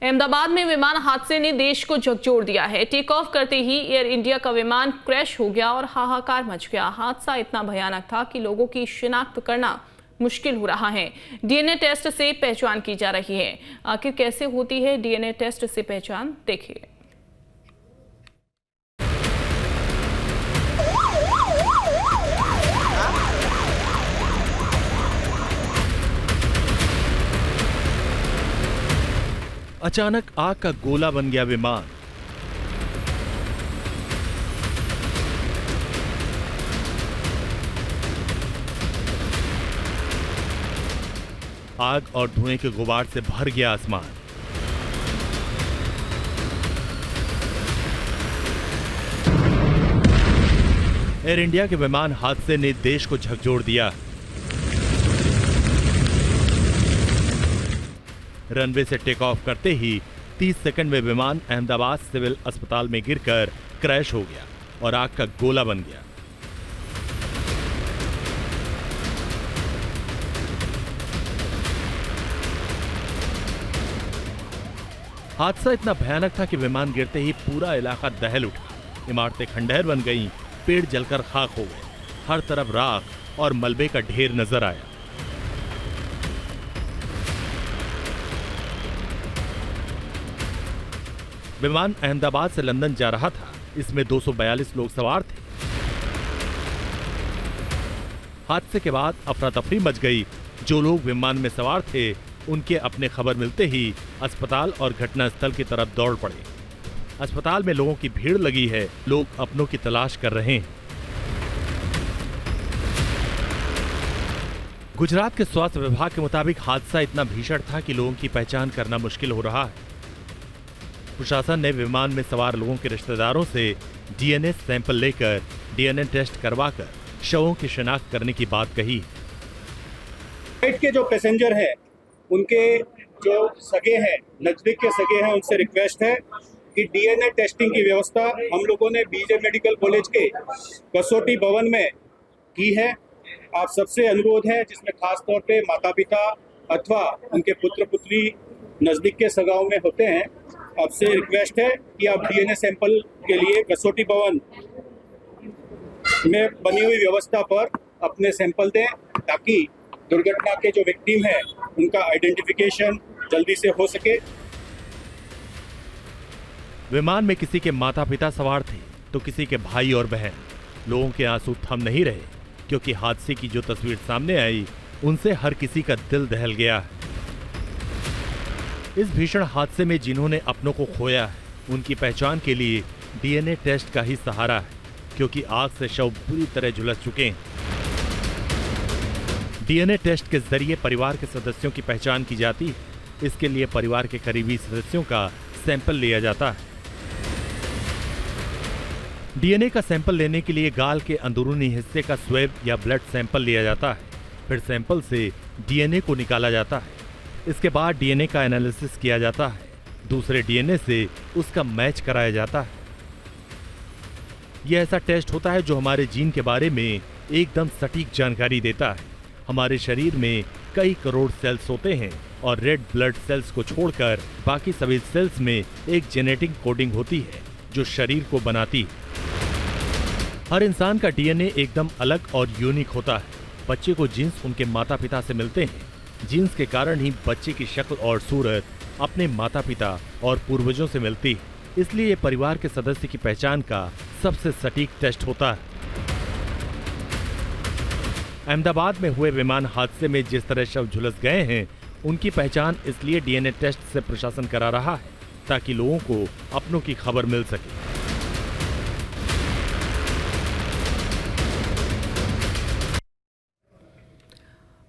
अहमदाबाद में विमान हादसे ने देश को झकझोर दिया है। टेक ऑफ करते ही एयर इंडिया का विमान क्रैश हो गया और हाहाकार मच गया। हादसा इतना भयानक था कि लोगों की शिनाख्त करना मुश्किल हो रहा है। डीएनए टेस्ट से पहचान की जा रही है। आखिर कैसे होती है डीएनए टेस्ट से पहचान, देखिए। अचानक आग का गोला बन गया विमान। आग और धुएं के गुबार से भर गया आसमान। एयर इंडिया के विमान हादसे ने देश को झकझोर दिया। रनवे से टेक ऑफ करते ही 30 सेकंड में विमान अहमदाबाद सिविल अस्पताल में गिरकर क्रैश हो गया और आग का गोला बन गया। हादसा इतना भयानक था कि विमान गिरते ही पूरा इलाका दहल उठा। इमारतें खंडहर बन गईं, पेड़ जलकर खाक हो गए। हर तरफ राख और मलबे का ढेर नजर आया। विमान अहमदाबाद से लंदन जा रहा था। इसमें 242 लोग सवार थे। हादसे के बाद अफरा तफरी मच गई। जो लोग विमान में सवार थे उनके अपने खबर मिलते ही अस्पताल और घटनास्थल की तरफ दौड़ पड़े। अस्पताल में लोगों की भीड़ लगी है। लोग अपनों की तलाश कर रहे हैं। गुजरात के स्वास्थ्य विभाग के मुताबिक हादसा इतना भीषण था कि लोगों की पहचान करना मुश्किल हो रहा है। प्रशासन ने विमान में सवार लोगों के रिश्तेदारों से डीएनए सैंपल लेकर डीएनए टेस्ट करवाकर शवों की शिनाख्त करने की बात कही। फ्लाइट के जो पैसेंजर हैं, उनके जो सगे हैं, नजदीक के सगे हैं, उनसे रिक्वेस्ट है कि डीएनए टेस्टिंग की व्यवस्था हम लोगों ने बीजे मेडिकल कॉलेज के कसौटी भवन में की है। आप सबसे अनुरोध है, जिसमें खास तौर पे माता पिता अथवा उनके पुत्र पुत्री नजदीक के सगाओं में होते हैं, आपसे रिक्वेस्ट है कि आप डीएनए सैंपल के लिए कसौटी भवन में बनी हुई व्यवस्था पर अपने सैंपल दें, ताकि दुर्घटना के जो विक्टिम हैं उनका आइडेंटिफिकेशन जल्दी से हो सके। विमान में किसी के माता पिता सवार थे तो किसी के भाई और बहन। लोगों के आंसू थम नहीं रहे, क्योंकि हादसे की जो तस्वीर सामने आई उनसे हर किसी का दिल दहल गया है। इस भीषण हादसे में जिन्होंने अपनों को खोया है, उनकी पहचान के लिए डीएनए टेस्ट का ही सहारा है, क्योंकि आग से शव बुरी तरह झुलस चुके हैं। डीएनए टेस्ट के जरिए परिवार के सदस्यों की पहचान की जाती है। इसके लिए परिवार के करीबी सदस्यों का सैंपल लिया जाता है। डीएनए का सैंपल लेने के लिए गाल के अंदरूनी हिस्से का स्वैब या ब्लड सैंपल लिया जाता है। फिर सैंपल से डीएनए को निकाला जाता है। इसके बाद डीएनए का एनालिसिस किया जाता है। दूसरे डीएनए से उसका मैच कराया जाता है। यह ऐसा टेस्ट होता है जो हमारे जीन के बारे में एकदम सटीक जानकारी देता है। हमारे शरीर में कई करोड़ सेल्स होते हैं और रेड ब्लड सेल्स को छोड़कर बाकी सभी सेल्स में एक जेनेटिक कोडिंग होती है जो शरीर को बनाती है। हर इंसान का डीएनए एकदम अलग और यूनिक होता है। बच्चे को जीन्स उनके माता पिता से मिलते हैं। जीन्स के कारण ही बच्चे की शक्ल और सूरत अपने माता पिता और पूर्वजों से मिलती है। इसलिए परिवार के सदस्य की पहचान का सबसे सटीक टेस्ट होता है। अहमदाबाद में हुए विमान हादसे में जिस तरह शव झुलस गए हैं, उनकी पहचान इसलिए डीएनए टेस्ट से प्रशासन करा रहा है, ताकि लोगों को अपनों की खबर मिल सके।